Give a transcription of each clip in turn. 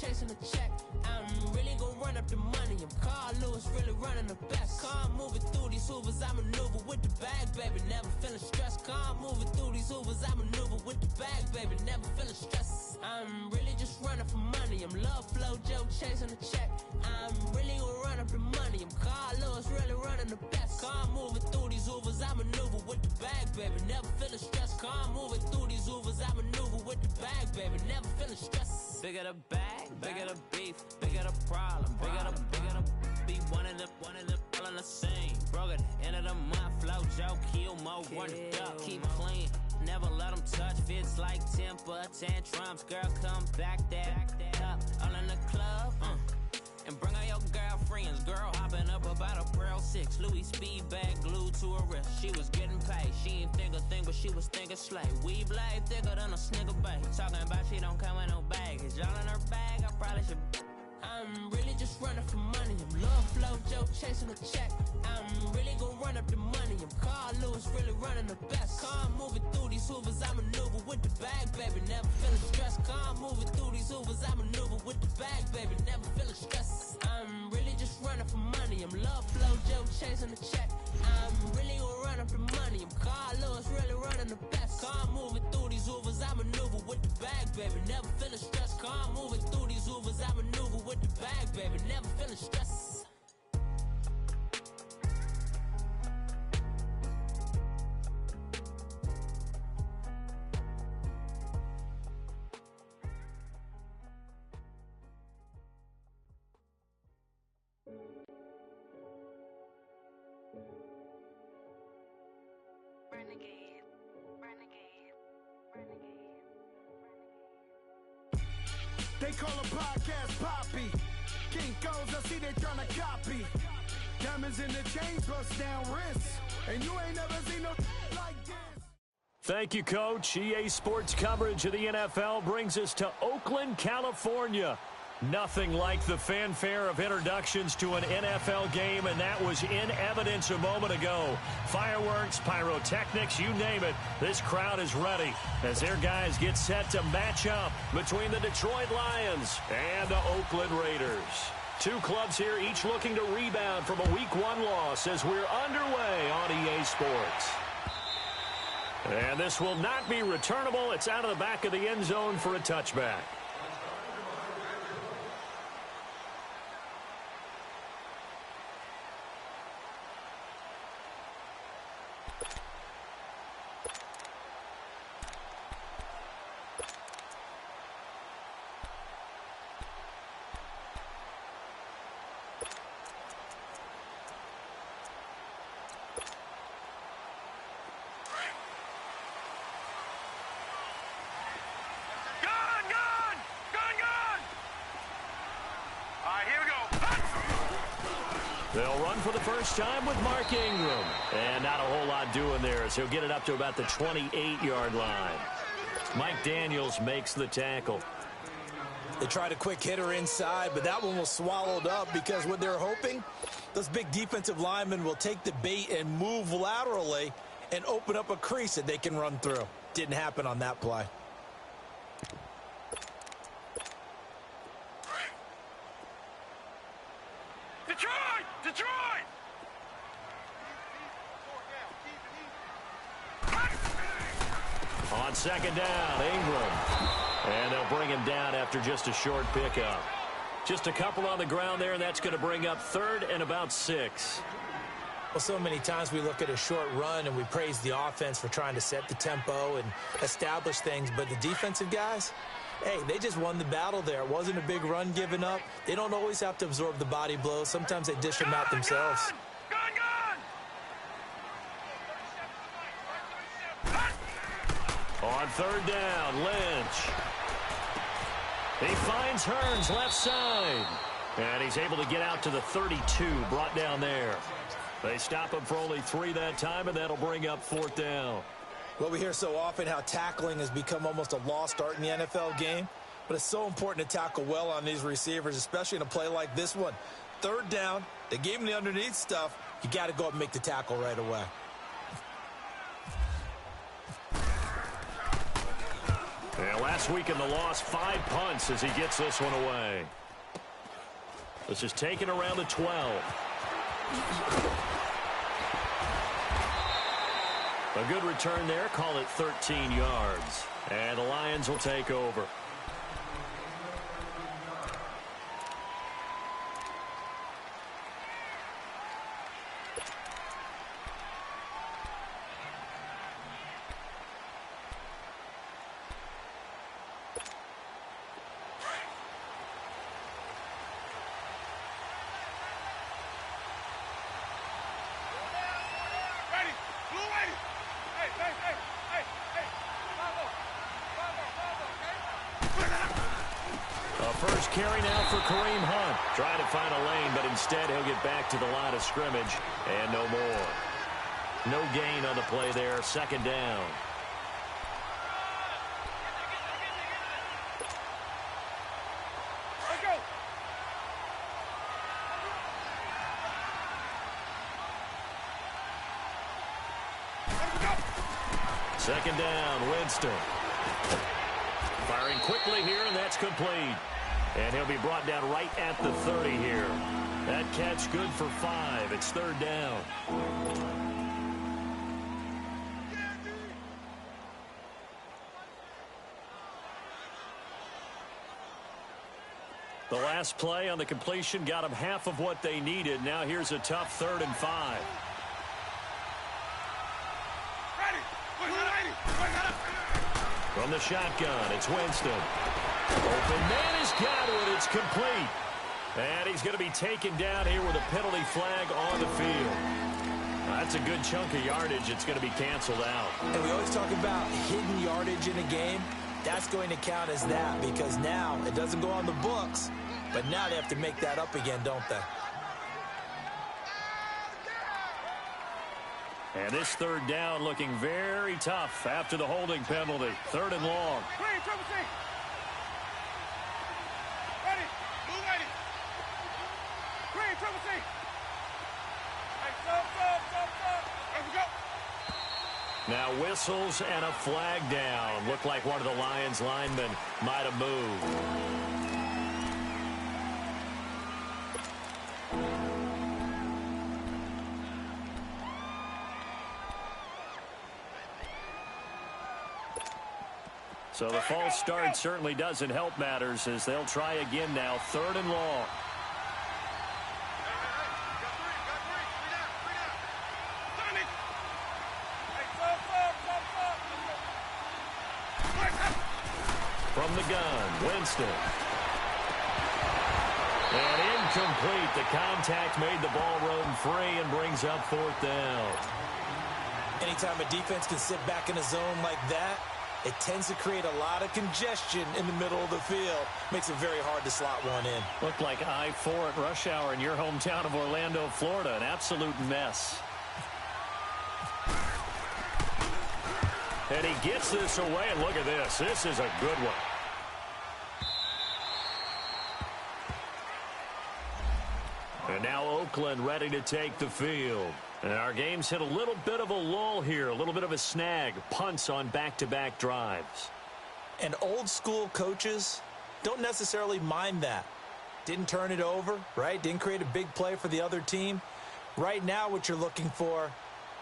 chasing a check. I'm really gonna run up the money. I'm Carl Lewis, really running the best. Car moving through these Hoovers, I maneuver with the bag, baby. Never feeling stressed. Car moving through these Hoovers, I maneuver with the bag, baby. Never feeling stressed. I'm really just running for money. I'm Love Flow Joe chasing a check. I'm really gonna run up the money. I'm Carl Lewis, really running the best. Car moving through these Hoovers, I maneuver with the bag, baby. Never feeling stressed. Car moving through these Hoovers, I maneuver with the bag, baby. Never feeling stressed. Bigger the bag, bigger the beef, bigger the problem, bigger the be one in the all in the same. Broke at the end of the month, flow Joe, kill mo, run it up, keep clean. Never let them touch, fits like temper tantrums. Girl, come back that up, all in the club, and bring all your girlfriends. Girl hopping up about a Pearl 6, Louis speed bag glued to her wrist. She was getting paid, she ain't think a thing, but she was thinking slay. We blade thicker than a snigger bag. Talking about she don't come with no baggage. Y'all in her bag, I probably should. I'm really just running for money. I'm Love Flow Joe chasing a check. I'm really gonna run up the money. I'm Carl Lewis, really running the best. Car moving through these Hoovers, I maneuver with the bag, baby. Never feeling stressed. Car moving through these Hoovers, I maneuver with the bag, baby. Never feeling stressed. I'm really just running for money. I'm Love Flow Joe chasing a check. I'm really gonna run up the money. I'm Carl Lewis, really running the best. Car moving through these Hoovers, I maneuver with the bag, baby. Never feeling stressed. Car moving through these Hoovers, I maneuver with the bag, baby. Never feeling stressed. They call a podcast Poppy. Kinkos, I see they tryna copy. Diamonds in the chains, bust down wrists. And you ain't never seen no like this. Thank you, Coach. EA Sports coverage of the NFL brings us to Oakland, California. Nothing like the fanfare of introductions to an NFL game, and that was in evidence a moment ago. Fireworks, pyrotechnics, you name it. This crowd is ready as their guys get set to match up between the Detroit Lions and the Oakland Raiders. Two clubs here, each looking to rebound from a Week 1 loss as we're underway on EA Sports. And this will not be returnable. It's out of the back of the end zone for a touchback. They'll run for the first time with Mark Ingram. And not a whole lot doing there as he'll get it up to about the 28-yard line. Mike Daniels makes the tackle. They tried a quick hitter inside, but that one was swallowed up because what they're hoping, those big defensive linemen will take the bait and move laterally and open up a crease that they can run through. Didn't happen on that play. Detroit! On second down, Ingram. And they'll bring him down after just a short pickup. Just a couple on the ground there, and that's going to bring up 3rd and about 6. Well, so many times we look at a short run and we praise the offense for trying to set the tempo and establish things, but the defensive guys, hey, they just won the battle there. It wasn't a big run given up. They don't always have to absorb the body blows. Sometimes they dish them out themselves. On 3rd down, Lynch. He finds Hearns left side. And he's able to get out to the 32, brought down there. They stop him for only 3 that time, and that'll bring up 4th down. Well, we hear so often how tackling has become almost a lost art in the NFL game, but it's so important to tackle well on these receivers, especially in a play like this one. 3rd down, they gave him the underneath stuff. You got to go up and make the tackle right away. And last week in the loss, 5 punts as he gets this one away. This is taken around the 12. A good return there. Call it 13 yards. And the Lions will take over. First carry now for Kareem Hunt. Trying to find a lane, but instead he'll get back to the line of scrimmage and no more. No gain on the play there. Second down. Second down, Winston. Firing quickly here, and that's complete. And he'll be brought down right at the 30 here. That catch good for 5. It's third down. The last play on the completion got them half of what they needed. Now here's a tough 3rd and 5. From the shotgun, it's Winston. Open man has got it. It's complete. And he's going to be taken down here with a penalty flag on the field. That's a good chunk of yardage. It's going to be canceled out. And we always talk about hidden yardage in a game. That's going to count as that because now it doesn't go on the books, but now they have to make that up again, don't they? And this third down looking very tough after the holding penalty. 3rd and long. Now whistles and a flag down. Looked like one of the Lions linemen might have moved. So the false start certainly doesn't help matters as they'll try again now. 3rd and long. From the gun, Winston. And incomplete. The contact made the ball roam free and brings up 4th down. Anytime a defense can sit back in a zone like that, it tends to create a lot of congestion in the middle of the field. Makes it very hard to slot one in. Looked like I-4 at rush hour in your hometown of Orlando, Florida. An absolute mess. And he gets this away, and look at this. This is a good one. And now Oakland ready to take the field. And our game's hit a little bit of a lull here, a little bit of a snag. Punts on back-to-back drives. And old-school coaches don't necessarily mind that. Didn't turn it over, right? Didn't create a big play for the other team. Right now what you're looking for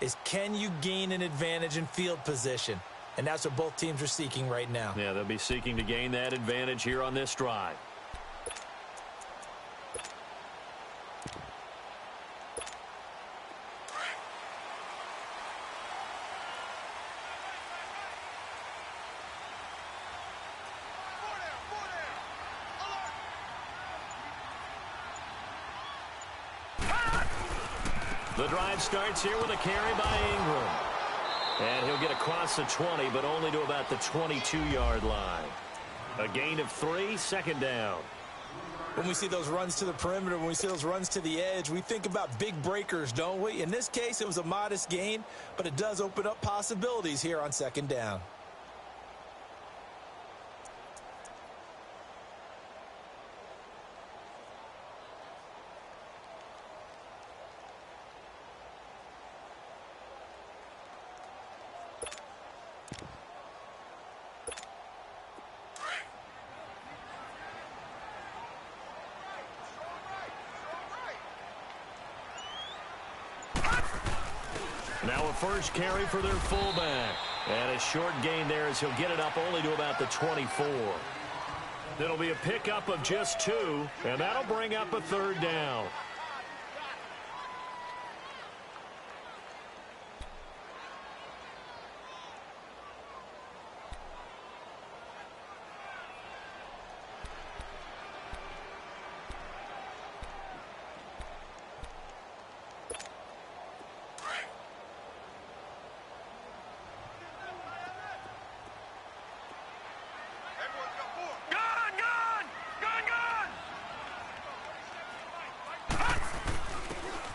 is can you gain an advantage in field position? And that's what both teams are seeking right now. Yeah, they'll be seeking to gain that advantage here on this drive. The drive starts here with a carry by Ingram. And he'll get across the 20, but only to about the 22-yard line. A gain of 3, 2nd down. When we see those runs to the perimeter, when we see those runs to the edge, we think about big breakers, don't we? In this case, it was a modest gain, but it does open up possibilities here on 2nd down. Now a first carry for their fullback. And a short gain there as he'll get it up only to about the 24. It'll be a pickup of just 2, and that'll bring up a third down.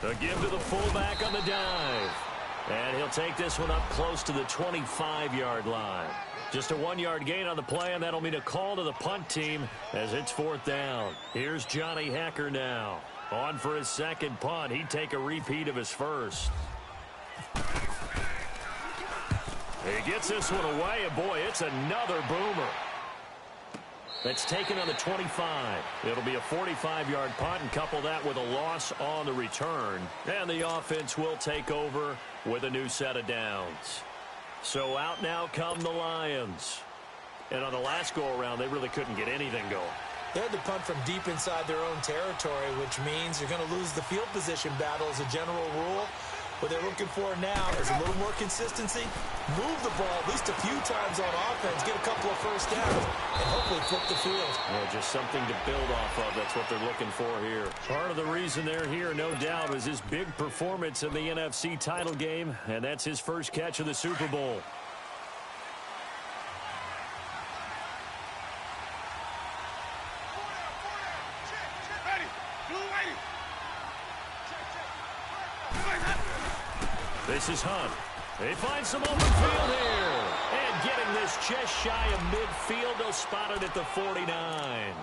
A give to the fullback on the dive. And he'll take this one up close to the 25-yard line. Just a 1-yard gain on the play, and that'll mean a call to the punt team as it's 4th down. Here's Johnny Hecker now. On for his second punt. He'd take a repeat of his first. He gets this one away, and boy, it's another boomer. That's taken on the 25. It'll be a 45-yard punt, and couple that with a loss on the return. And the offense will take over with a new set of downs. So out now come the Lions. And on the last go-around, they really couldn't get anything going. They had to punt from deep inside their own territory, which means you're going to lose the field position battle as a general rule. What they're looking for now is a little more consistency, move the ball at least a few times on offense, get a couple of first downs, and hopefully flip the field. Yeah, just something to build off of. That's what they're looking for here. Part of the reason they're here, no doubt, is his big performance in the NFC title game, and that's his first catch of the Super Bowl. This is Hunt. They find some open field here. And getting this just shy of midfield, they'll spot it at the 49.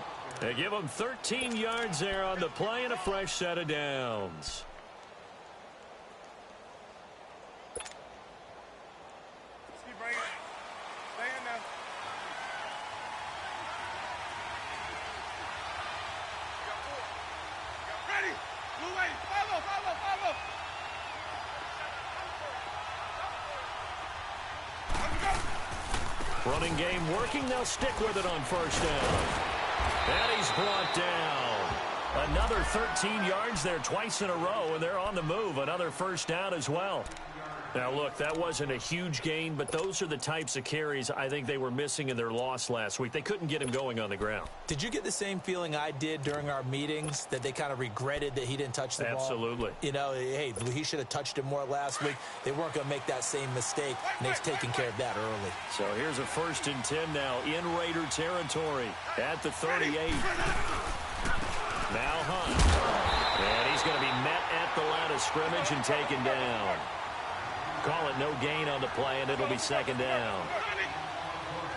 They give them 13 yards there on the play and a fresh set of downs. Running game working. They'll stick with it on first down. And he's brought down. Another 13 yards there twice in a row, and they're on the move. Another first down as well. Now, look, that wasn't a huge gain, but those are the types of carries I think they were missing in their loss last week. They couldn't get him going on the ground. Did you get the same feeling I did during our meetings, that they kind of regretted that he didn't touch the ball? Absolutely. You know, hey, he should have touched it more last week. They weren't going to make that same mistake, and they've taken care of that early. So here's a 1st and 10 now in Raider territory at the 38. Now Hunt. And he's going to be met at the line of scrimmage and taken down. Call it no gain on the play, and it'll be 2nd down.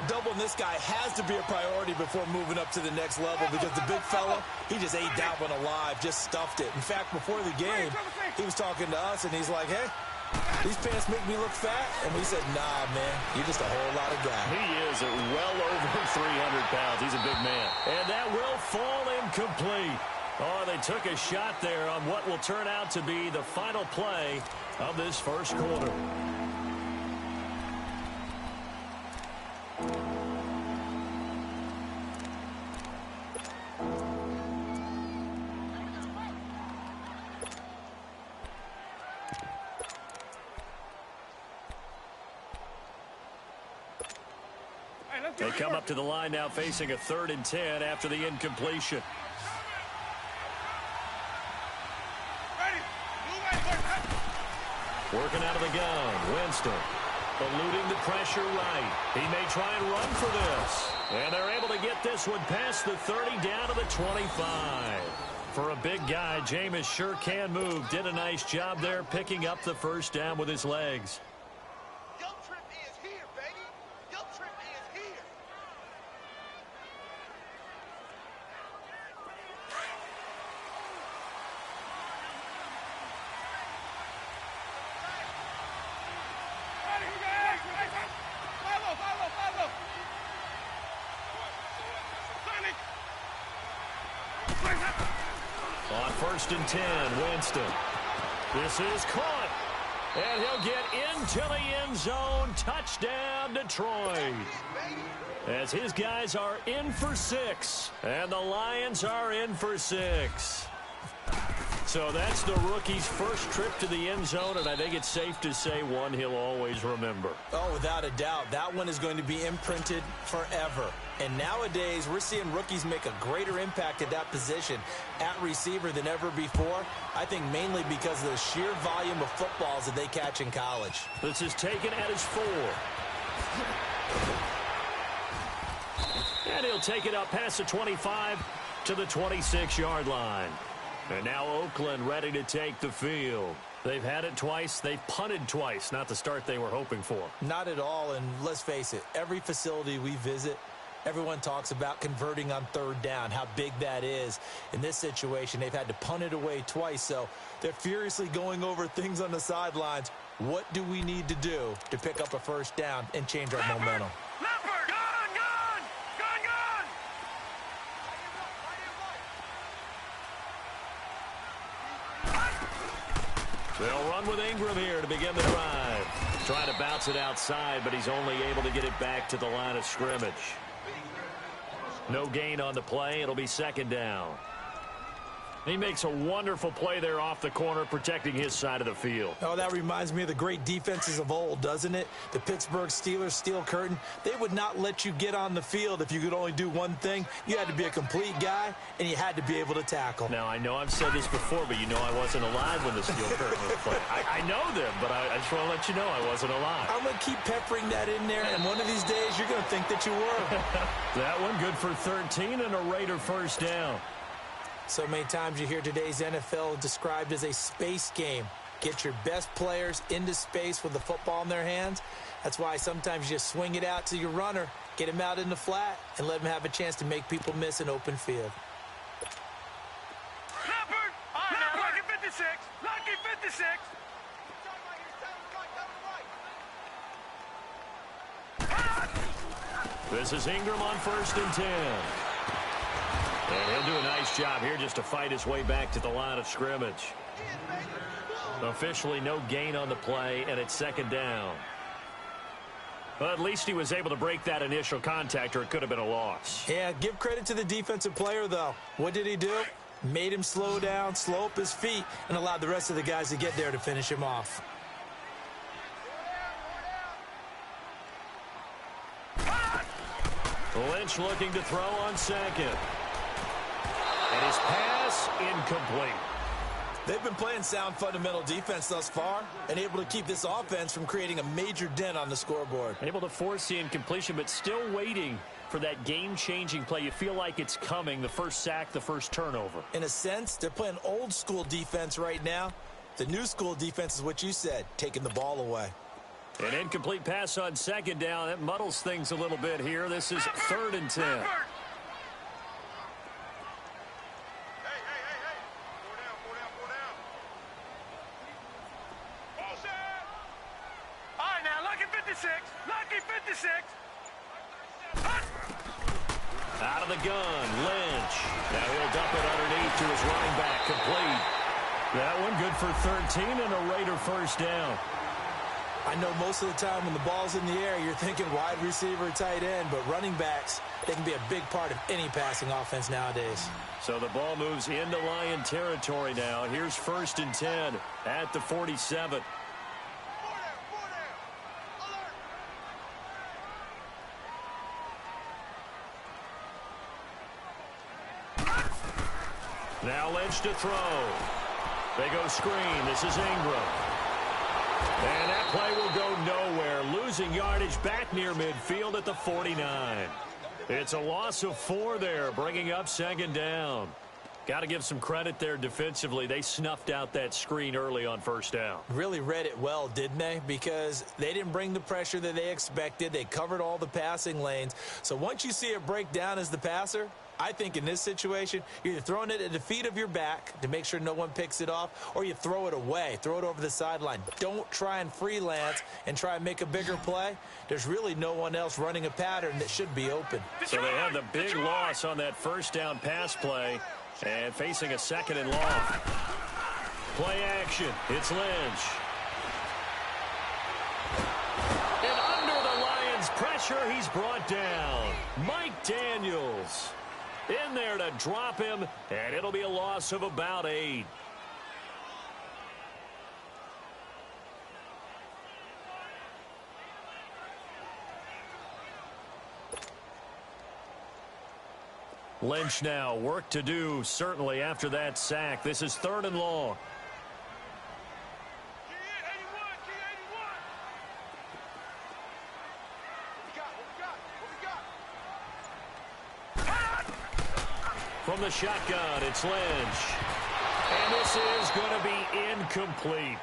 Doubling this guy has to be a priority before moving up to the next level, because the big fella, he just ate that one alive, just stuffed it. In fact, before the game, he was talking to us, and he's like, hey, these pants make me look fat. And we said, nah, man, you're just a whole lot of guy. He is at well over 300 pounds. He's a big man. And that will fall incomplete. Oh, they took a shot there on what will turn out to be the final play of this first quarter. They come up to the line now facing a 3rd and 10 after the incompletion. Working out of the gun, Winston. Eluding the pressure right. He may try and run for this. And they're able to get this one past the 30 down to the 25. For a big guy, Jameis sure can move. Did a nice job there picking up the first down with his legs. On 1st and 10, Winston. This is caught. And he'll get into the end zone. Touchdown, Detroit. As his guys are in for 6. And the Lions are in for 6. So that's the rookie's first trip to the end zone, and I think it's safe to say one he'll always remember. Oh, without a doubt. That one is going to be imprinted forever. And nowadays, we're seeing rookies make a greater impact at that position at receiver than ever before. I think mainly because of the sheer volume of footballs that they catch in college. This is taken at his 4. And he'll take it up past the 25 to the 26-yard line. And now Oakland ready to take the field. They've had it twice. They've punted twice. Not the start they were hoping for. Not at all, and let's face it, every facility we visit, everyone talks about converting on 3rd down, how big that is. In this situation, they've had to punt it away twice, so they're furiously going over things on the sidelines. What do we need to do to pick up a 1st down and change our momentum? They'll run with Ingram here to begin the drive. Trying to bounce it outside, but he's only able to get it back to the line of scrimmage. No gain on the play. It'll be 2nd down. He makes a wonderful play there off the corner, protecting his side of the field. Oh, that reminds me of the great defenses of old, doesn't it? The Pittsburgh Steelers steel curtain. They would not let you get on the field if you could only do one thing. You had to be a complete guy, and you had to be able to tackle. Now, I know I've said this before, but you know I wasn't alive when the steel curtain was played. I know them, but I just want to let you know I wasn't alive. I'm going to keep peppering that in there, and one of these days you're going to think that you were. That one good for 13 and a Raider 1st down. So many times you hear today's NFL described as a space game. Get your best players into space with the football in their hands. That's why sometimes you just swing it out to your runner, get him out in the flat, and let him have a chance to make people miss an open field. Leopard! Lucky 56! Lucky 56! This is Ingram on 1st and 10. And he'll do a nice job here just to fight his way back to the line of scrimmage. Officially no gain on the play, and it's 2nd down. But at least he was able to break that initial contact, or it could have been a loss. Yeah, give credit to the defensive player, though. What did he do? Made him slow down, slow up his feet, and allowed the rest of the guys to get there to finish him off. Lynch looking to throw on 2nd. And his pass incomplete. They've been playing sound fundamental defense thus far and able to keep this offense from creating a major dent on the scoreboard. Able to force the incompletion, but still waiting for that game-changing play. You feel like it's coming, the first sack, the first turnover. In a sense, they're playing old-school defense right now. The new-school defense is what you said, taking the ball away. An incomplete pass on 2nd down. That muddles things a little bit here. This is 3rd and 10. Lucky 56! Out of the gun, Lynch. Now he'll dump it underneath to his running back, complete. That one good for 13 and a Raider 1st down. I know most of the time when the ball's in the air, you're thinking wide receiver, tight end, but running backs, they can be a big part of any passing offense nowadays. So the ball moves into Lion territory now. Here's 1st and 10 at the 47. Now Lynch to throw. They go screen. This is Ingram. And that play will go nowhere. Losing yardage back near midfield at the 49. It's a loss of 4 there, bringing up 2nd down. Got to give some credit there defensively. They snuffed out that screen early on 1st down. Really read it well, didn't they? Because they didn't bring the pressure that they expected. They covered all the passing lanes. So once you see it break down as the passer, I think in this situation, you're either throwing it at the feet of your back to make sure no one picks it off, or you throw it away, throw it over the sideline. Don't try and freelance and try and make a bigger play. There's really no one else running a pattern that should be open. So they have the big loss on that 1st down pass play and facing a 2nd and long. Play action. It's Lynch. pressure. He's brought down. Mike Daniels in there to drop him, and it'll be a loss of about 8. Lynch now, work to do, certainly after that sack. This is 3rd and long. From the shotgun, it's Lynch. And this is going to be incomplete.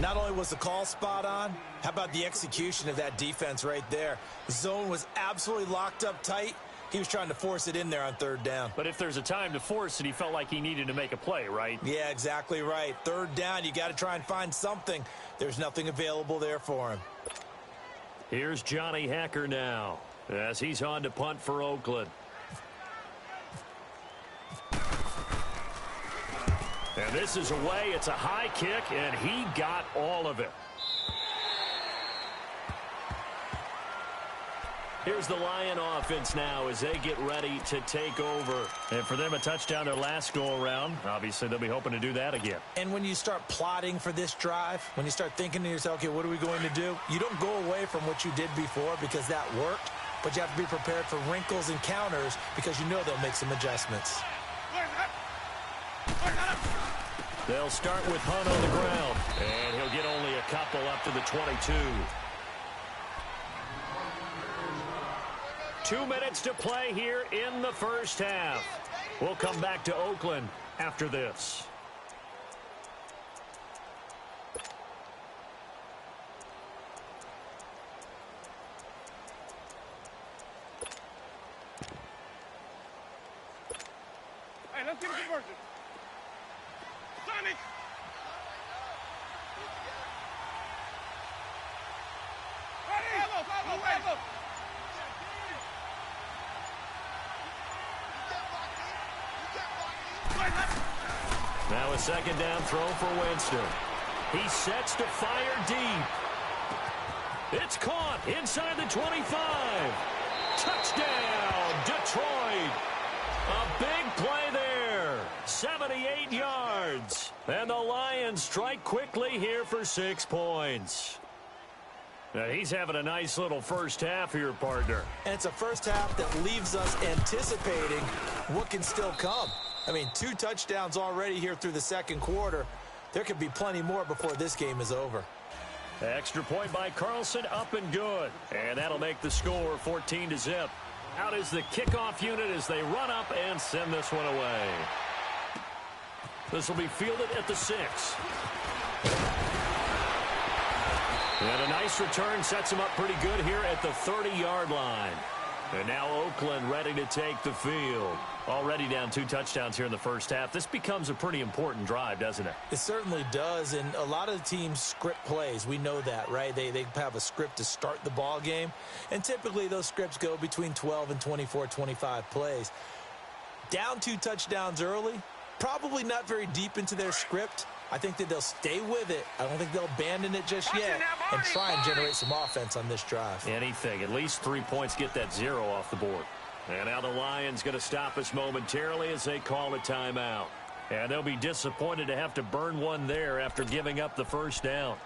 Not only was the call spot on, how about the execution of that defense right there? The zone was absolutely locked up tight. He was trying to force it in there on 3rd down. But if there's a time to force it, he felt like he needed to make a play, right? Yeah, exactly right. 3rd down, you got to try and find something. There's nothing available there for him. Here's Johnny Hacker now as he's on to punt for Oakland. And this is away. It's a high kick, and he got all of it. Here's the Lion offense now as they get ready to take over. And for them, a touchdown their last go-around. Obviously, they'll be hoping to do that again. And when you start plotting for this drive, when you start thinking to yourself, okay, what are we going to do? You don't go away from what you did before because that worked, but you have to be prepared for wrinkles and counters because you know they'll make some adjustments. They'll start with Hunt on the ground, and he'll get only a couple up to the 22. 2 minutes to play here in the first half. We'll come back to Oakland after this. Hey, let's get a conversion. Sonny! Elbow! Now a 2nd down throw for Winston. He sets to fire deep. It's caught inside the 25. Touchdown, Detroit. A big play there. 78 yards. And the Lions strike quickly here for 6 points. Now he's having a nice little first half here, partner. And it's a first half that leaves us anticipating what can still come. I mean, 2 touchdowns already here through the 2nd quarter. There could be plenty more before this game is over. Extra point by Carlson, up and good. And that'll make the score 14-0. Out is the kickoff unit as they run up and send this one away. This will be fielded at the 6. And a nice return sets him up pretty good here at the 30-yard line. And now Oakland ready to take the field. Already down 2 touchdowns here in the first half. This becomes a pretty important drive, doesn't it? It certainly does, and a lot of the teams script plays. We know that, right? They have a script to start the ball game, and typically those scripts go between 12 and 24, 25 plays. Down 2 touchdowns early, probably not very deep into their script. I think that they'll stay with it. I don't think they'll abandon it just yet and try and generate some offense on this drive. Anything. At least 3 points, get that 0 off the board. And now the Lions going to stop us momentarily as they call a timeout. And they'll be disappointed to have to burn one there after giving up the first down.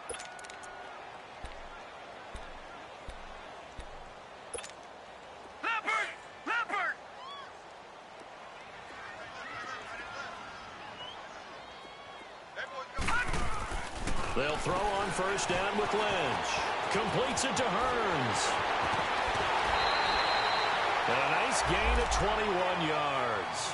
They'll throw on first down with Lynch. Completes it to Hearns. And a nice gain of 21 yards.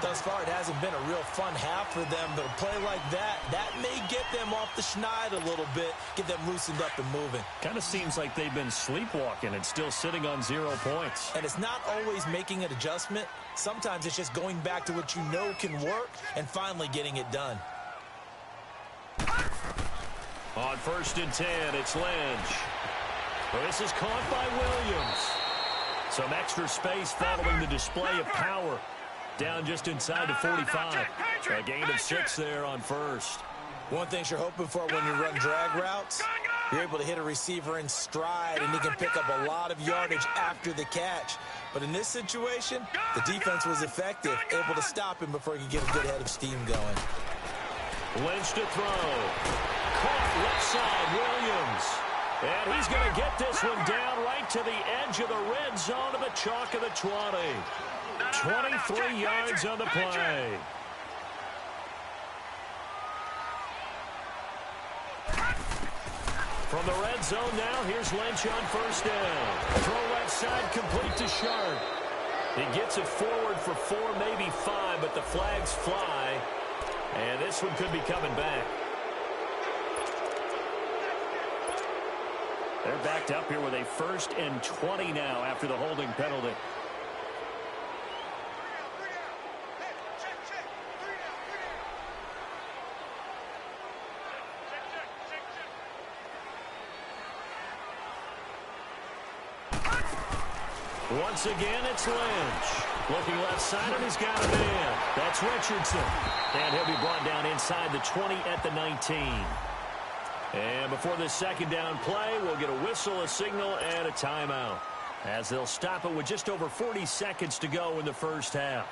Thus far, it hasn't been a real fun half for them, but a play like that may get them off the schneid a little bit, get them loosened up and moving. Kind of seems like they've been sleepwalking and still sitting on 0 points. And it's not always making an adjustment. Sometimes it's just going back to what you know can work and finally getting it done. On 1st and 10, it's Lynch. This is caught by Williams. Some extra space following the display of power. Down just inside the 45. A gain of 6 there on 1st. One thing you're hoping for when you run drag routes, You're able to hit a receiver in stride, and he can pick up a lot of yardage after the catch. But in this situation, the defense was effective, able to stop him before he could get a good head of steam going. Lynch to throw. Caught left side, Williams. And he's going to get this one down right to the edge of the red zone of the chalk of the 20. 23 yards on the play. From the red zone now, here's Lynch on first down. Throw left side, complete to Sharp. He gets it forward for 4, maybe 5, but the flags fly. And this one could be coming back. They're backed up here with a 1st and 20 now after the holding penalty. Once again, it's Lynch. Looking left side, and he's got a man. That's Richardson. And he'll be brought down inside the 20 at the 19. And before this second down play, we'll get a whistle, a signal, and a timeout, as they'll stop it with just over 40 seconds to go in the first half.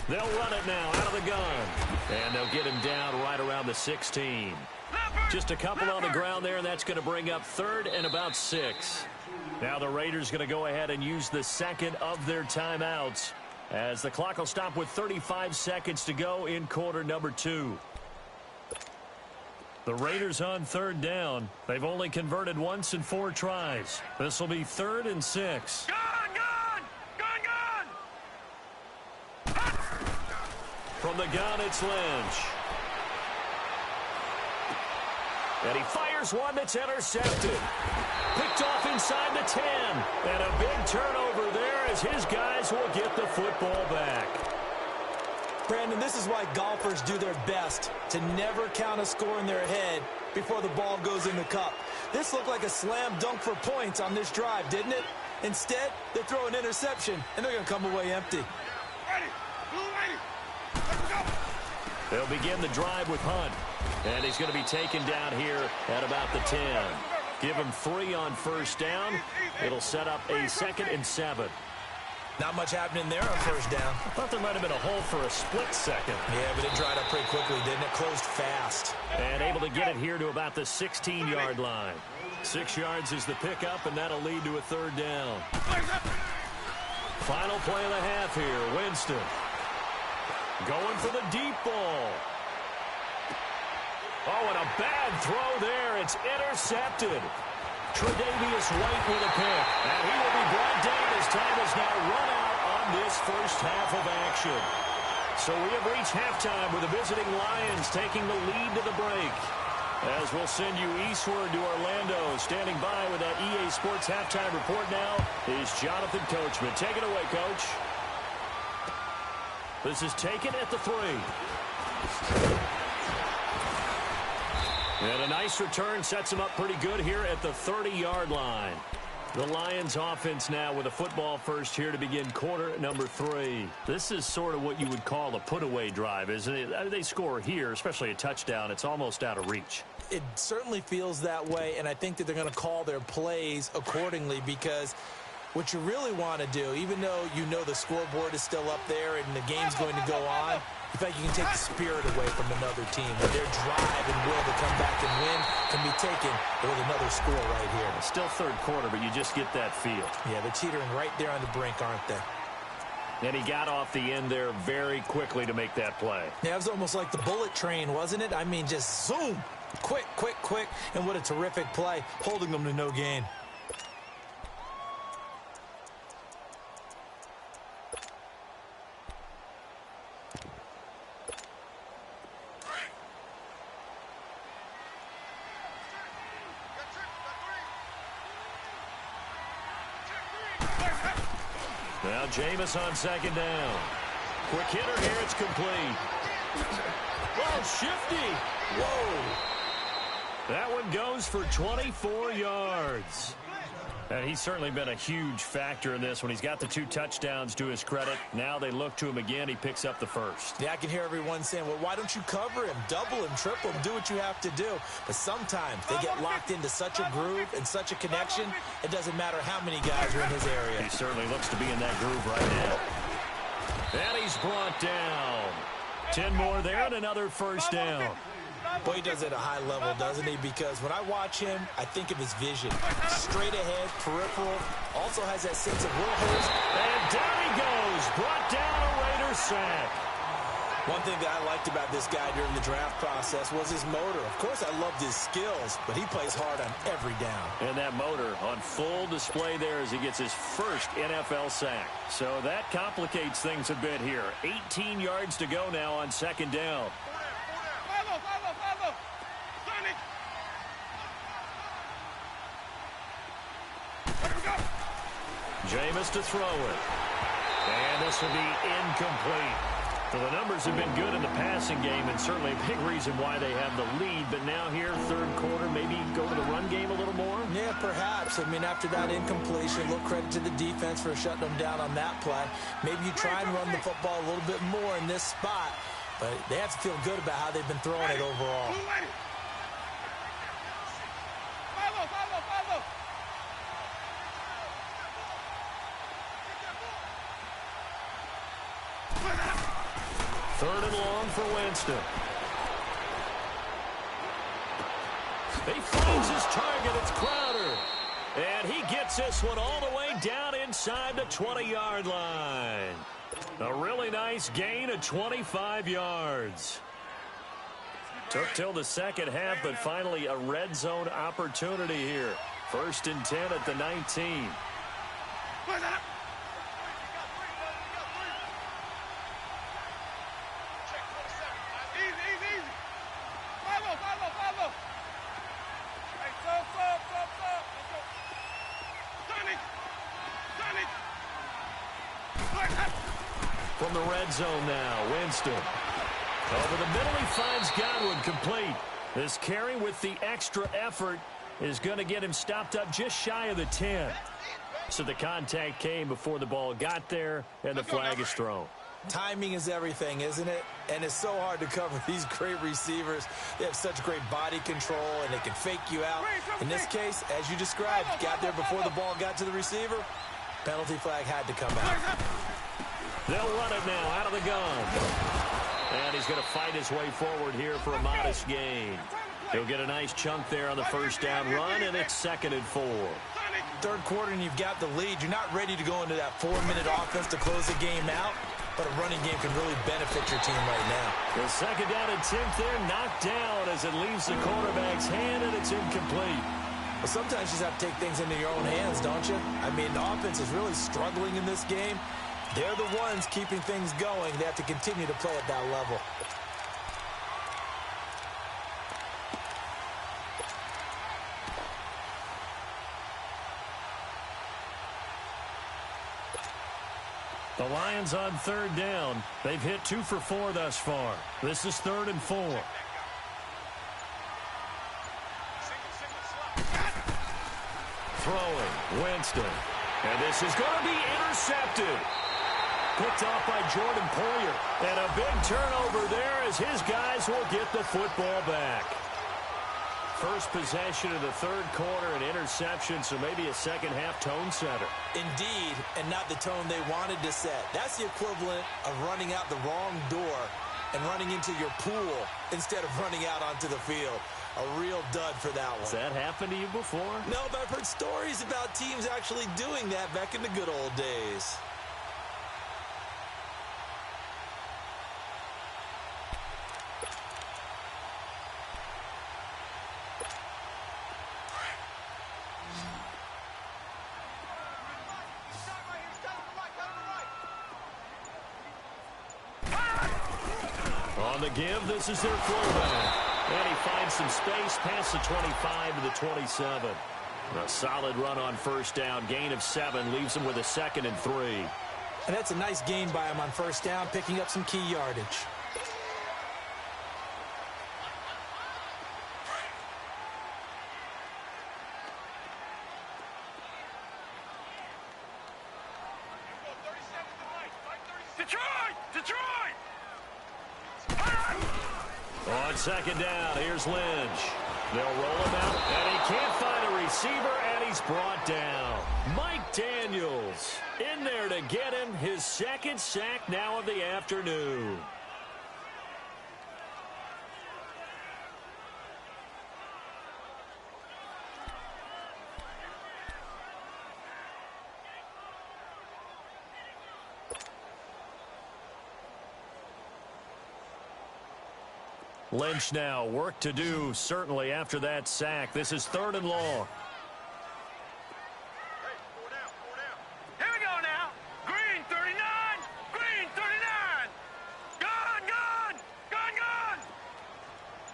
They'll run it now out of the gun. And they'll get him down right around the 16. Just a couple on the ground there, and that's going to bring up 3rd and about 6. Now the Raiders going to go ahead and use the second of their timeouts, as the clock will stop with 35 seconds to go in quarter number 2. The Raiders on 3rd down. They've only converted once in 4 tries. This will be 3rd and 6. From the gun, it's Lynch. And he fires one that's intercepted. Picked off inside the 10. And a big turnover there as his guys will get the football back. Brandon, this is why golfers do their best to never count a score in their head before the ball goes in the cup. This looked like a slam dunk for points on this drive, didn't it? Instead, they throw an interception, and they're going to come away empty. They'll begin the drive with Hunt. And he's going to be taken down here at about the 10. Give him 3 on first down. It'll set up a 2nd and 7. Not much happening there on first down. I thought there might have been a hole for a split second. Yeah, but it dried up pretty quickly, didn't it? Closed fast. And able to get it here to about the 16-yard line. 6 yards is the pickup, and that'll lead to a 3rd down. Final play of the half here. Winston going for the deep ball. Oh, and a bad throw there. It's intercepted. Tre'Davious White with a pick. And he will be brought down as time has now run out on this first half of action. So we have reached halftime with the visiting Lions taking the lead to the break. As we'll send you eastward to Orlando. Standing by with that EA Sports halftime report now is Jonathan Coachman. Take it away, Coach. This is taken at the 3. And a nice return sets him up pretty good here at the 30-yard line. The Lions offense now with a football first here to begin quarter number 3. This is sort of what you would call a put-away drive, isn't it? I mean, they score here, especially a touchdown. It's almost out of reach. It certainly feels that way, and I think that they're going to call their plays accordingly, because what you really want to do, even though you know the scoreboard is still up there and the game's going to go on, in fact, you can take the spirit away from another team. And their drive and will to come back and win can be taken with another score right here. It's still 3rd quarter, but you just get that feel. Yeah, they're teetering right there on the brink, aren't they? And he got off the end there very quickly to make that play. Yeah, it was almost like the bullet train, wasn't it? I mean, just zoom. Quick, quick, quick. And what a terrific play, holding them to no gain. Now Jameis on 2nd down. Quick hitter here. It's complete. Well, shifty. Whoa. That one goes for 24 yards. And he's certainly been a huge factor in this when he's got the 2 touchdowns to his credit. Now they look to him again. He picks up the first. Yeah, I can hear everyone saying, well, why don't you cover him, double him, triple him, do what you have to do. But sometimes they get locked into such a groove and such a connection, it doesn't matter how many guys are in his area. He certainly looks to be in that groove right now. And he's brought down. 10 more there and another first down. Boy, he does it at a high level, doesn't he? Because when I watch him, I think of his vision. Straight ahead, peripheral, also has that sense of will holes. And down he goes. Brought down a Raider sack. One thing that I liked about this guy during the draft process was his motor. Of course, I loved his skills, but he plays hard on every down. And that motor on full display there as he gets his first NFL sack. So that complicates things a bit here. 18 yards to go now on second down. Jameis to throw it. And this will be incomplete. Well, the numbers have been good in the passing game and certainly a big reason why they have the lead. But now here, third quarter, maybe go to the run game a little more? Yeah, perhaps. I mean, after that incompletion, a little credit to the defense for shutting them down on that play. Maybe you try and run the football a little bit more in this spot. But they have to feel good about how they've been throwing it overall. Third and long for Winston. He finds his target. It's Crowder. And he gets this one all the way down inside the 20-yard line. A really nice gain of 25 yards. Took till the second half, but finally a red zone opportunity here. First and 10 at the 19. From the red zone now, Winston. Over the middle, he finds Godwin complete. This carry with the extra effort is going to get him stopped up just shy of the 10. So the contact came before the ball got there, and the flag is thrown. Timing is everything, isn't it? And it's so hard to cover these great receivers. They have such great body control, and they can fake you out. In this case, as you described, got there before the ball got to the receiver. Penalty flag had to come out. They'll run it now out of the gun. And he's going to fight his way forward here for a modest gain. He'll get a nice chunk there on the first down run, and it's 2nd and 4. Third quarter, and you've got the lead. You're not ready to go into that 4-minute offense to close the game out, but a running game can really benefit your team right now. The second down and 10th there, knocked down as it leaves the quarterback's hand, and it's incomplete. Well, sometimes you just have to take things into your own hands, don't you? I mean, the offense is really struggling in this game. They're the ones keeping things going. They have to continue to play at that level. The Lions on third down. They've hit 2 for 4 thus far. This is 3rd and 4. Throwing, Winston. And this is going to be intercepted. Picked off by Jordan Poyer. And a big turnover there as his guys will get the football back. First possession of the third quarter, an interception, so maybe a second-half tone setter. Indeed, and not the tone they wanted to set. That's the equivalent of running out the wrong door and running into your pool instead of running out onto the field. A real dud for that one. Has that happened to you before? No, but I've heard stories about teams actually doing that back in the good old days. On the give, this is their fullback. And he finds some space past the 25 to the 27. A solid run on first down. Gain of 7 leaves him with a 2nd and 3. And that's a nice gain by him on first down, picking up some key yardage. Detroit! On second down, here's Lynch. They'll roll him out, and he can't find a receiver, and he's brought down. Mike Daniels in there to get him, his second sack now of the afternoon. Lynch now, work to do, certainly, after that sack. This is 3rd and long. Here we go now. Green 39. Green 39. Gone.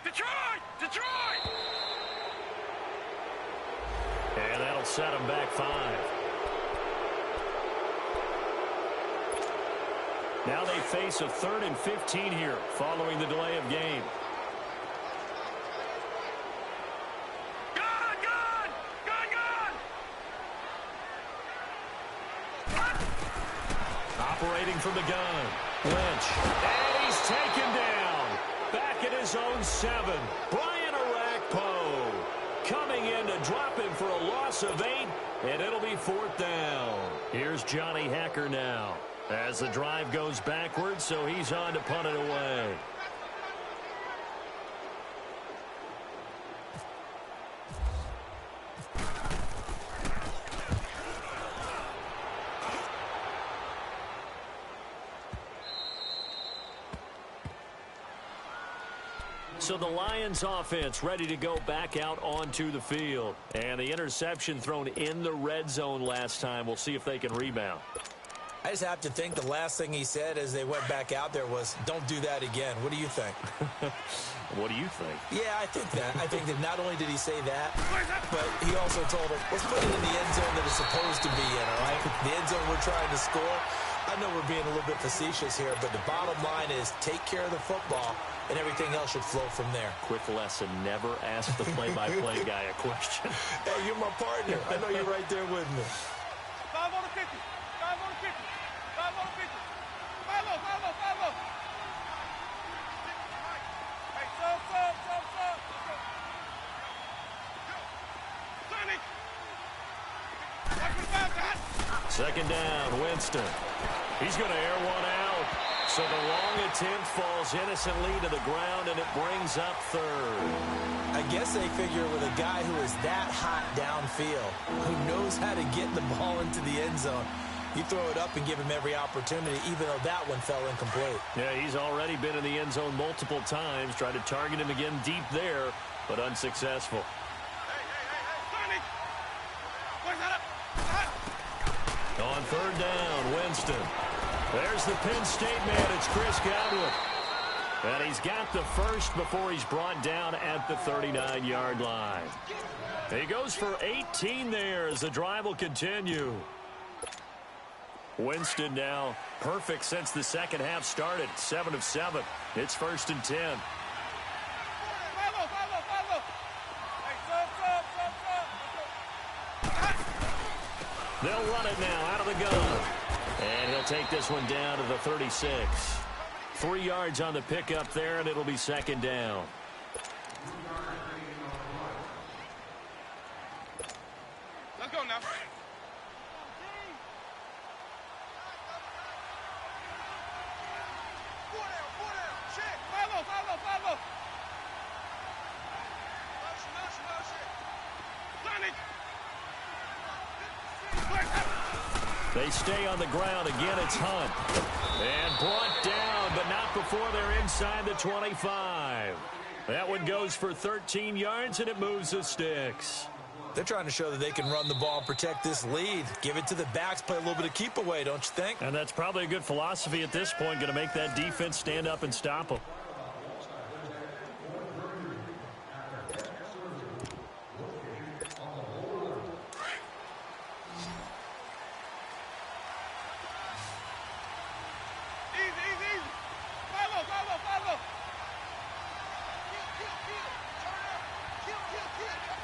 Detroit. And that'll set him back 5. Now they face a 3rd and 15 here following the delay of game. Operating from the gun, Lynch, and he's taken down. Back at his own 7, Brian Arakpo coming in to drop him for a loss of 8, and it'll be 4th down. Here's Johnny Hacker now as the drive goes backwards, so he's on to punt it away. So the Lions offense ready to go back out onto the field. And the interception thrown in the red zone last time. We'll see if they can rebound. I just have to think the last thing he said as they went back out there was, don't do that again. What do you think? What do you think? Yeah, I think that. I think that not only did he say that, but he also told him, let's put it in the end zone that it's supposed to be in, all right? The end zone we're trying to score. I know we're being a little bit facetious here, but the bottom line is take care of the football, and everything else should flow from there. Quick lesson, never ask the play-by-play guy a question. Hey, you're my partner. I know you're right there with me. 5 on the 50. 5 on the 50. 5 on the 50. 5 on. Hey, sub. Sonny. Second down, Winston. He's going to air one out. So the long attempt falls innocently to the ground, and it brings up 3rd. I guess they figure with a guy who is that hot downfield, who knows how to get the ball into the end zone, you throw it up and give him every opportunity, even though that one fell incomplete. Yeah, he's already been in the end zone multiple times. Tried to target him again deep there, but unsuccessful. Sonny. On 3rd down, Winston. There's the Penn State man. It's Chris Godwin. And he's got the first before he's brought down at the 39-yard line. He goes for 18 there as the drive will continue. Winston now perfect since the second half started. 7 of 7. It's 1st and 10. They'll run it now out of the gun. And he'll take this one down to the 36. 3 yards on the pickup there, and it'll be 2nd down. Let's go now. Follow. They stay on the ground. Again, it's Hunt. And brought down, but not before they're inside the 25. That one goes for 13 yards, and it moves the sticks. They're trying to show that they can run the ball and protect this lead. Give it to the backs, play a little bit of keep away, don't you think? And that's probably a good philosophy at this point, going to make that defense stand up and stop them.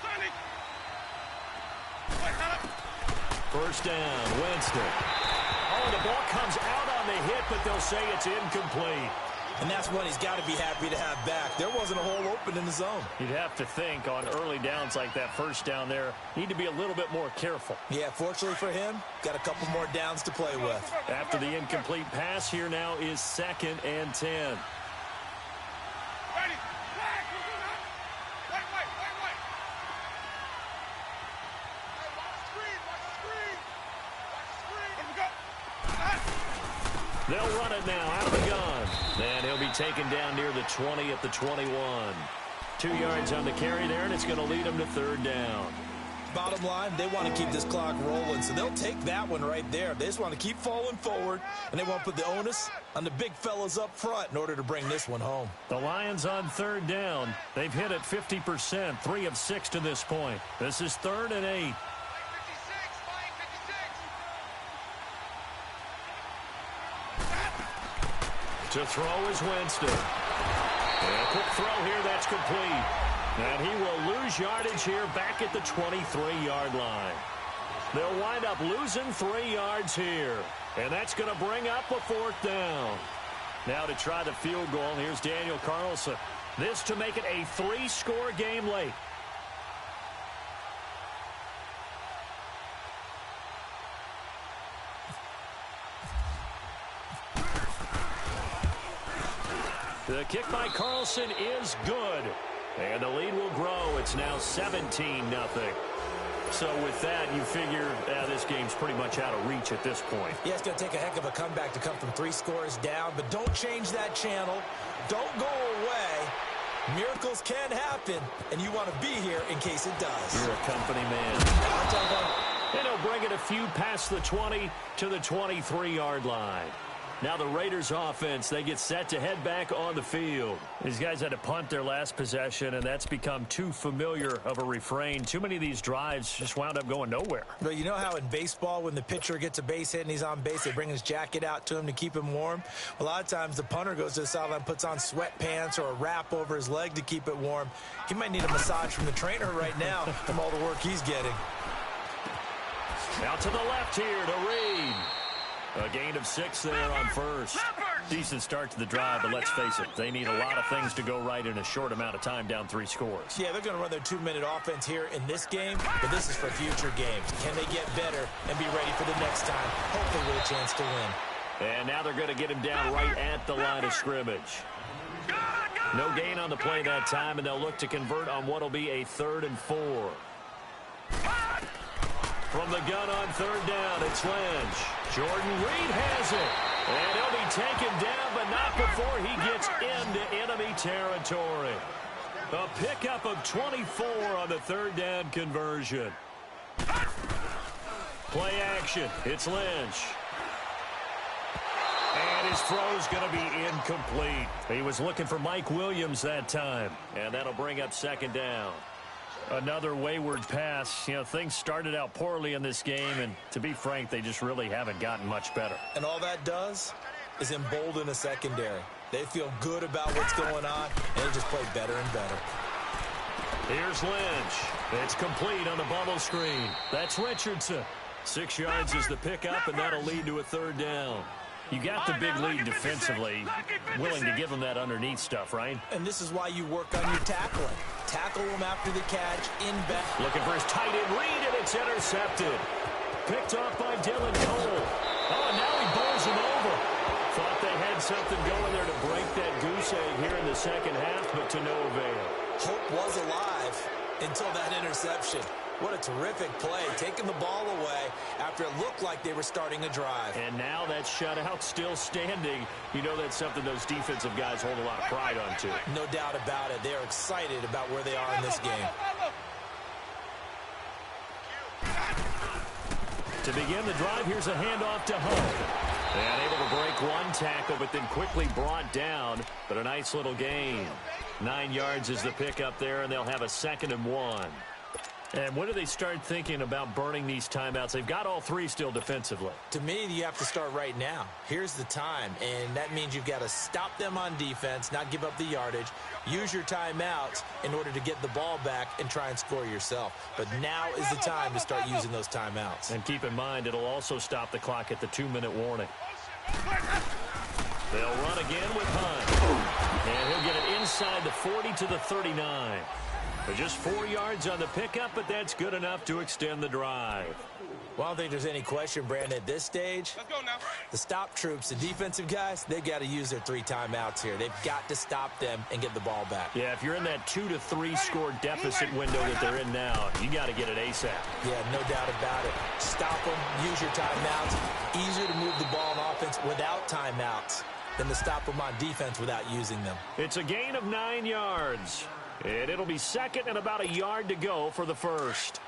Sonny. First down, Winston. Oh, the ball comes out on the hit, but they'll say it's incomplete. And that's one he's got to be happy to have back. There wasn't a hole open in the zone. You'd have to think on early downs like that first down there, need to be a little bit more careful. Yeah, fortunately for him, got a couple more downs to play with. After the incomplete pass, here now is 2nd and 10. They'll run it now out of the gun. And he'll be taken down near the 20 at the 21. 2 yards on the carry there, and it's going to lead them to 3rd down. Bottom line, they want to keep this clock rolling, so they'll take that one right there. They just want to keep falling forward, and they want to put the onus on the big fellas up front in order to bring this one home. The Lions on 3rd down. They've hit it 50%, 3 of 6 to this point. This is 3rd and 8. To throw is Winston. And a quick throw here, that's complete. And he will lose yardage here back at the 23-yard line. They'll wind up losing 3 yards here. And that's going to bring up a 4th down. Now to try the field goal, here's Daniel Carlson. This to make it a 3-score game late. The kick by Carlson is good. And the lead will grow. It's now 17-0. So with that, you figure this game's pretty much out of reach at this point. Yeah, it's going to take a heck of a comeback to come from 3 scores down. But don't change that channel. Don't go away. Miracles can happen. And you want to be here in case it does. You're a company man. And he'll bring it a few past the 20 to the 23-yard line. Now the Raiders offense, they get set to head back on the field. These guys had to punt their last possession, and that's become too familiar of a refrain. Too many of these drives just wound up going nowhere. But you know how in baseball, when the pitcher gets a base hit and he's on base, they bring his jacket out to him to keep him warm? A lot of times the punter goes to the sideline, puts on sweatpants or a wrap over his leg to keep it warm. He might need a massage from the trainer right now from all the work he's getting. Out to the left here to Reed. A gain of 6 there on first. Decent start to the drive, but let's face it, they need a lot of things to go right in a short amount of time, down 3 scores. Yeah, they're going to run their 2-minute offense here in this game, but this is for future games. Can they get better and be ready for the next time, hopefully with a chance to win? And now they're going to get him down right at the line of scrimmage. No gain on the play that time, and they'll look to convert on what will be a 3rd and 4. From the gun on 3rd down, it's Lynch. Jordan Reed has it. And he'll be taken down, but not before he gets into enemy territory. A pickup of 24 on the 3rd down conversion. Play action. It's Lynch. And his throw's going to be incomplete. He was looking for Mike Williams that time. And that'll bring up 2nd down. Another wayward pass. You know, things started out poorly in this game, and to be frank, they just really haven't gotten much better. And all that does is embolden the secondary. They feel good about what's going on, and they just play better and better. Here's Lynch. It's complete on the bubble screen. That's Richardson. 6 yards is the pickup, and that'll lead to a 3rd down. You got the big lead defensively, willing to give them that underneath stuff, right? And this is why you work on your tackling. Tackle them after the catch, in back. Looking for his tight end read, and it's intercepted. Picked off by Dylan Cole. Oh, and now he bowls him over. Thought they had something going there to break that goose egg here in the second half, but to no avail. Hope was alive until that interception. What a terrific play, taking the ball away after it looked like they were starting a drive. And now that shutout still standing. You know that's something those defensive guys hold a lot of pride on, too. No doubt about it. They're excited about where they are in this game. To begin the drive, here's a handoff to Hunt. And able to break one tackle, but then quickly brought down. But a nice little gain. 9 yards is the pickup there, and they'll have a 2nd and 1. And when do they start thinking about burning these timeouts? They've got all three still defensively. To me, you have to start right now. Here's the time, and that means you've got to stop them on defense, not give up the yardage, use your timeouts in order to get the ball back and try and score yourself. But now is the time to start using those timeouts. And keep in mind, it'll also stop the clock at the 2-minute warning. They'll run again with Hunt. And he'll get it inside the 40 to the 39. But just 4 yards on the pickup, but that's good enough to extend the drive. Well, I don't think there's any question, Brandon, at this stage. Let's go now. The stop troops, the defensive guys, they've got to use their 3 timeouts here. They've got to stop them and get the ball back. Yeah, if you're in that 2 to 3 score deficit window that they're in now, you got to get it ASAP. Yeah, no doubt about it. Stop them, use your timeouts. Easier to move the ball on offense without timeouts than to stop them on defense without using them. It's a gain of 9 yards. And it'll be second and about a yard to go for the first.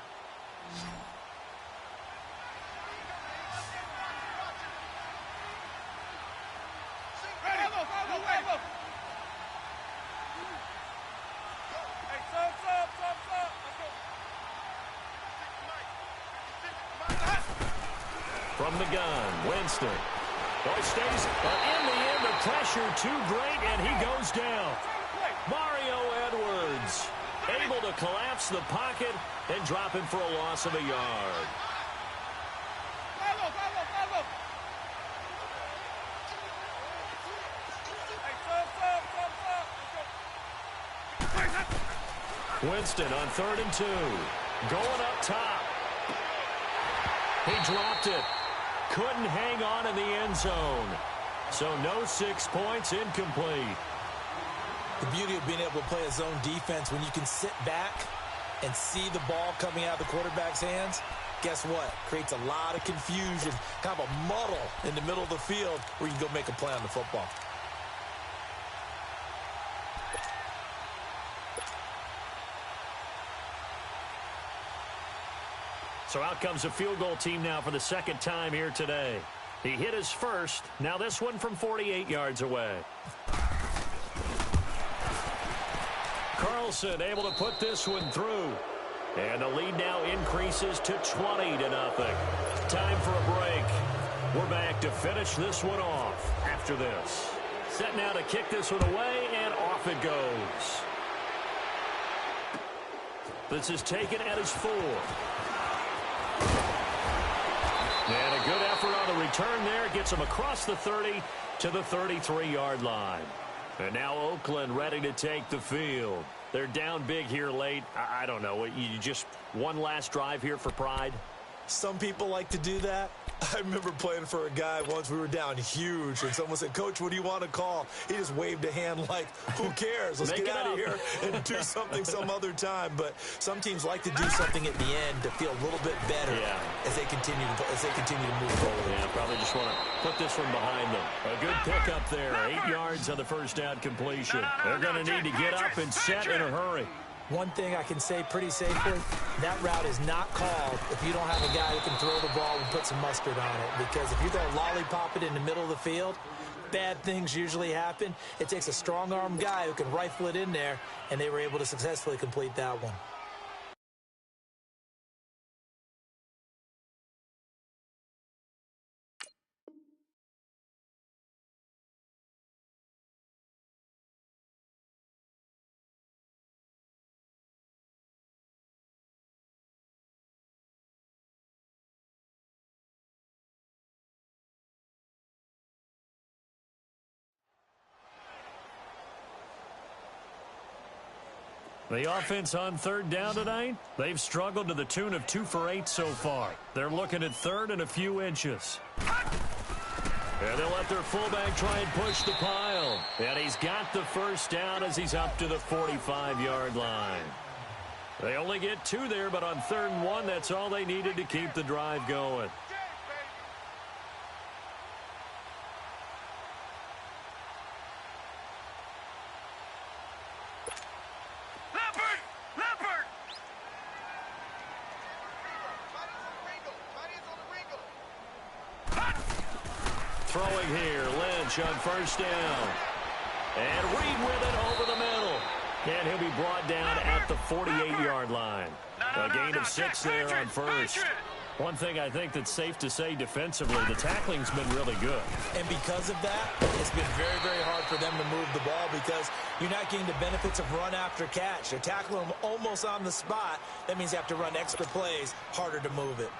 From the gun, Winston. Boy stays, but in the end, the pressure too great, and he goes down. Mario Edwards able to collapse the pocket and drop him for a loss of a yard. Winston on 3rd and 2. Going up top. He dropped it. Couldn't hang on in the end zone. So no 6 points, incomplete. The beauty of being able to play a zone defense when you can sit back and see the ball coming out of the quarterback's hands, guess what? Creates a lot of confusion, kind of a muddle in the middle of the field where you can go make a play on the football. So out comes a field goal team now for the second time here today. He hit his first. Now this one from 48 yards away. Carlson able to put this one through. And the lead now increases to 20-0. Time for a break. We're back to finish this one off after this. Set now to kick this one away, and off it goes. This is taken at his 4. And a good effort on the return there. Gets him across the 30 to the 33-yard line. And now Oakland ready to take the field. They're down big here late. I don't know. You just one last drive here for pride? Some people like to do that. I remember playing for a guy once. We were down huge, and someone said, "Coach, what do you want to call?" He just waved a hand like, who cares? Let's get out of here and do something some other time. But some teams like to do something at the end to feel a little bit better as they continue to move forward. Yeah, probably just want to put this one behind them. A good pickup there. 8 yards on the first down completion. They're going to need to get up and set in a hurry. One thing I can say pretty safely, that route is not called if you don't have a guy who can throw the ball and put some mustard on it. Because if you're going to lollipop it in the middle of the field, bad things usually happen. It takes a strong-arm guy who can rifle it in there, and they were able to successfully complete that one. The offense on 3rd down tonight, they've struggled to the tune of 2 for 8 so far. They're looking at 3rd and a few inches. And they'll let their fullback try and push the pile. And he's got the first down as he's up to the 45-yard line. They only get 2 there, but on 3rd and 1, that's all they needed to keep the drive going. Throwing here, Lynch on 1st down. And Reed with it over the middle. And he'll be brought down at the 48-yard line. A gain of 6 there on first. One thing I think that's safe to say defensively, the tackling's been really good. And because of that, it's been very, very hard for them to move the ball because you're not getting the benefits of run after catch. They're tackling them almost on the spot. That means you have to run extra plays, harder to move it.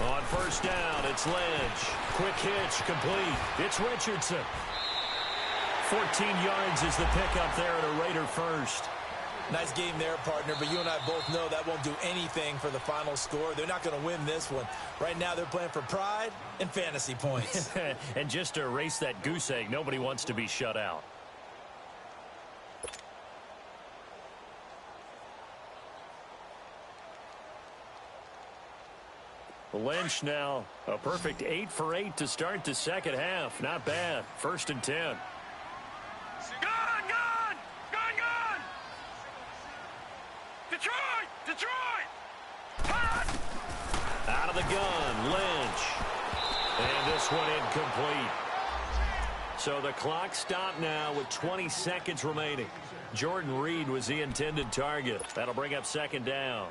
On first down, it's Lynch. Quick hitch, complete. It's Richardson. 14 yards is the pickup there at a Raider first. Nice game there, partner, but you and I both know that won't do anything for the final score. They're not going to win this one. Right now, they're playing for pride and fantasy points. And just to erase that goose egg, nobody wants to be shut out. Lynch now, a perfect 8 for 8 to start the second half. Not bad. 1st and 10. Gun! Detroit! Out of the gun, Lynch. And this one incomplete. So the clock stopped now with 20 seconds remaining. Jordan Reed was the intended target. That'll bring up 2nd down.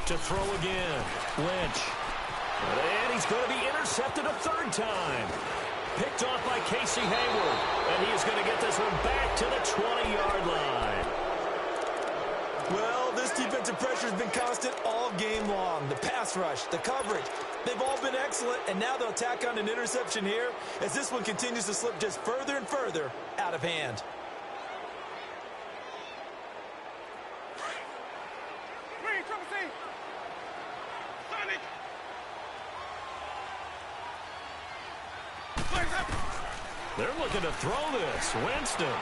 To throw again, Lynch. And he's going to be intercepted a 3rd time. Picked off by Casey Hayward. And he is going to get this one back to the 20-yard line. Well, this defensive pressure has been constant all game long. The pass rush, the coverage, they've all been excellent. And now they'll tack on an interception here as this one continues to slip just further and further out of hand. They're looking to throw this. Winston.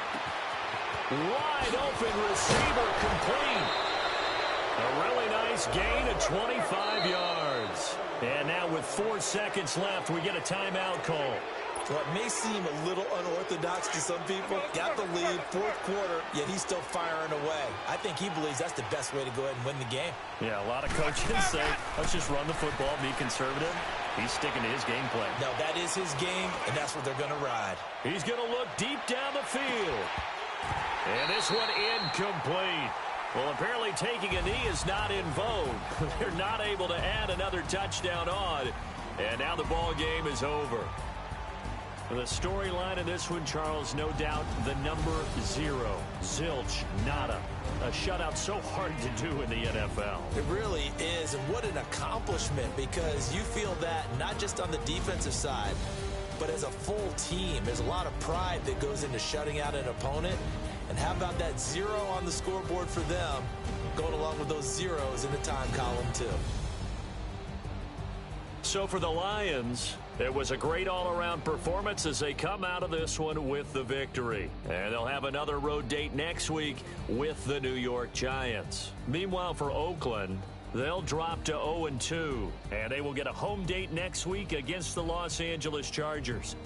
Wide open receiver complete. A really nice gain of 25 yards. And now with 4 seconds left, we get a timeout call. Well, it may seem a little unorthodox to some people. Got the lead, 4th quarter, yet he's still firing away. I think he believes that's the best way to go ahead and win the game. Yeah, a lot of coaches say, let's just run the football, be conservative. He's sticking to his game plan. No, that is his game, and that's what they're going to ride. He's going to look deep down the field. And this one incomplete. Well, apparently taking a knee is not in vogue. They're not able to add another touchdown on. And now the ball game is over. The storyline of this one, Charles, no doubt the number 0. Zilch, nada. A shutout so hard to do in the NFL. It really is, and what an accomplishment, because you feel that not just on the defensive side, but as a full team. There's a lot of pride that goes into shutting out an opponent. And how about that 0 on the scoreboard for them, going along with those zeros in the time column, too. So for the Lions, it was a great all-around performance as they come out of this one with the victory. And they'll have another road date next week with the New York Giants. Meanwhile, for Oakland, they'll drop to 0-2, and they will get a home date next week against the Los Angeles Chargers.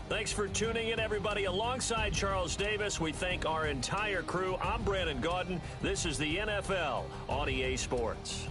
Thanks for tuning in, everybody. Alongside Charles Davis, we thank our entire crew. I'm Brandon Gaudin. This is the NFL on EA Sports.